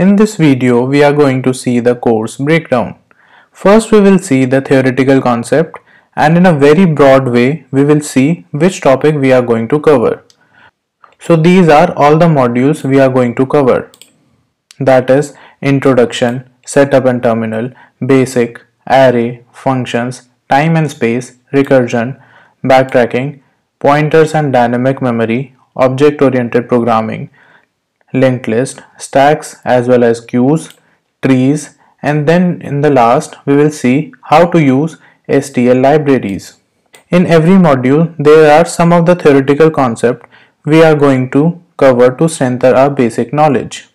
In this video, we are going to see the course breakdown. First, we will see the theoretical concept, and in a very broad way, we will see which topic we are going to cover. So these are all the modules we are going to cover. That is introduction, setup and terminal, basic, array, functions, time and space, recursion, backtracking, pointers and dynamic memory, object-oriented programming, linked list, stacks as well as queues, trees, and then in the last we will see how to use STL libraries. In every module there are some of the theoretical concepts we are going to cover to strengthen our basic knowledge.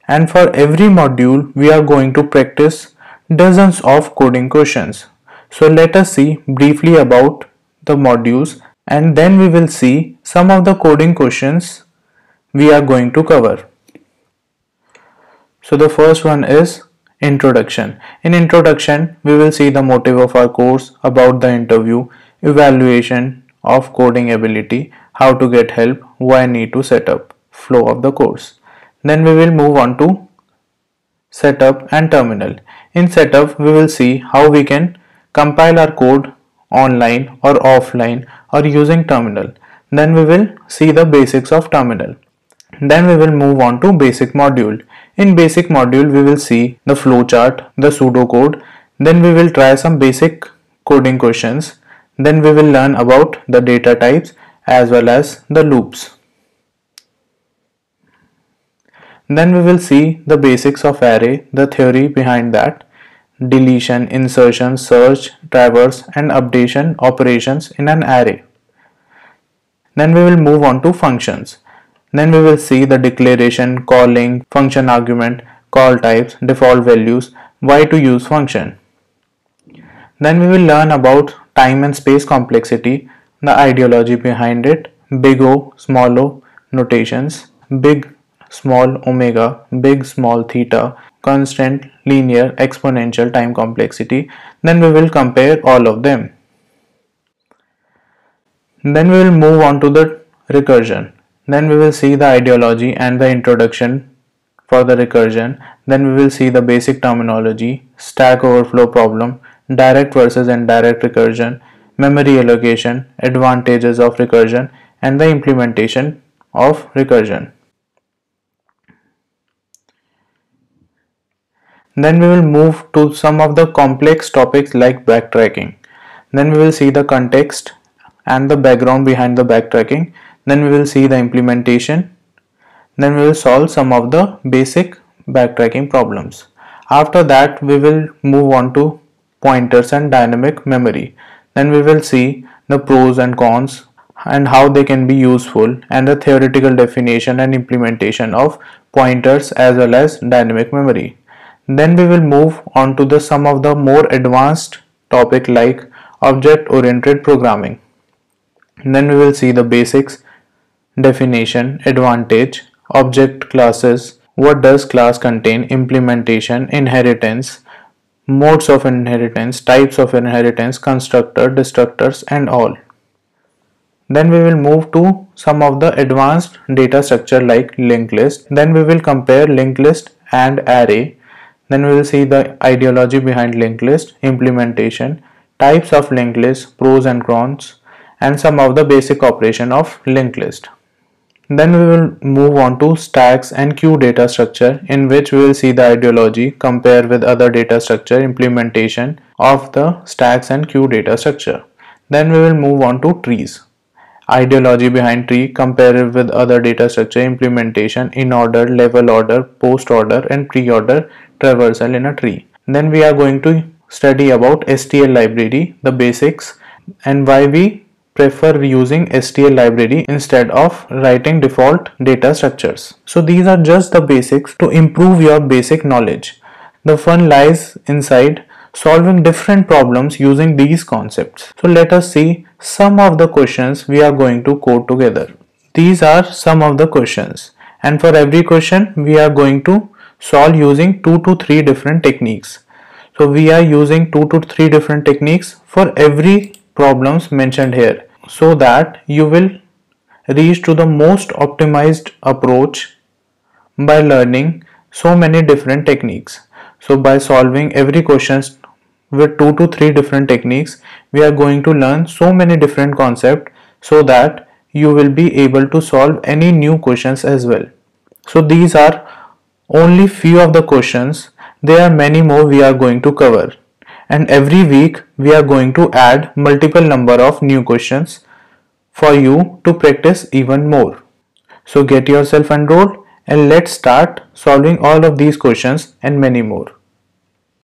And for every module we are going to practice dozens of coding questions. So let us see briefly about the modules and then we will see some of the coding questions we are going to cover. So the first one is introduction. In introduction, we will see the motive of our course, about the interview, evaluation of coding ability, how to get help, why need to set up, flow of the course. Then we will move on to setup and terminal. In setup, we will see how we can compile our code online or offline or using terminal. Then we will see the basics of terminal. Then we will move on to basic module. In basic module we will see the flowchart, the pseudocode, then we will try some basic coding questions, then we will learn about the data types as well as the loops. Then we will see the basics of array, the theory behind that, deletion, insertion, search, traverse and updation operations in an array. Then we will move on to functions. Then we will see the declaration, calling, function argument, call types, default values, why to use function. Then we will learn about time and space complexity, the ideology behind it, big O, small o notations, big small omega, big small theta, constant, linear, exponential time complexity. Then we will compare all of them. Then we will move on to the recursion. Then we will see the ideology and the introduction for the recursion. Then we will see the basic terminology, stack overflow problem, direct versus indirect recursion, memory allocation, advantages of recursion, and the implementation of recursion. Then we will move to some of the complex topics like backtracking. Then we will see the context and the background behind the backtracking. Then we will see the implementation. Then we will solve some of the basic backtracking problems. After that we will move on to pointers and dynamic memory. Then we will see the pros and cons and how they can be useful and the theoretical definition and implementation of pointers as well as dynamic memory. Then we will move on to some of the more advanced topic like object-oriented programming. Then we will see the basics, definition, advantage, object classes, what does class contain, implementation, inheritance, modes of inheritance, types of inheritance, constructor, destructors and all. Then we will move to some of the advanced data structure like linked list. Then we will compare linked list and array. Then we will see the ideology behind linked list, implementation, types of linked list, pros and cons, and some of the basic operation of linked list. Then we will move on to stacks and queue data structure, in which we will see the ideology, compare with other data structure, implementation of the stacks and queue data structure. Then we will move on to trees, ideology behind tree, compare with other data structure, implementation, in order, level order, post order and pre-order traversal in a tree. Then we are going to study about STL library, the basics, and why we prefer using STL library instead of writing default data structures. So these are just the basics to improve your basic knowledge. The fun lies inside solving different problems using these concepts. So let us see some of the questions we are going to code together. These are some of the questions, and for every question we are going to solve using 2 to 3 different techniques. So we are using 2 to 3 different techniques for every problems mentioned here, so that you will reach to the most optimized approach by learning so many different techniques. So by solving every question with 2 to 3 different techniques, we are going to learn so many different concepts so that you will be able to solve any new questions as well. So these are only few of the questions. There are many more we are going to cover. And every week we are going to add multiple number of new questions for you to practice even more. So get yourself enrolled and let's start solving all of these questions and many more.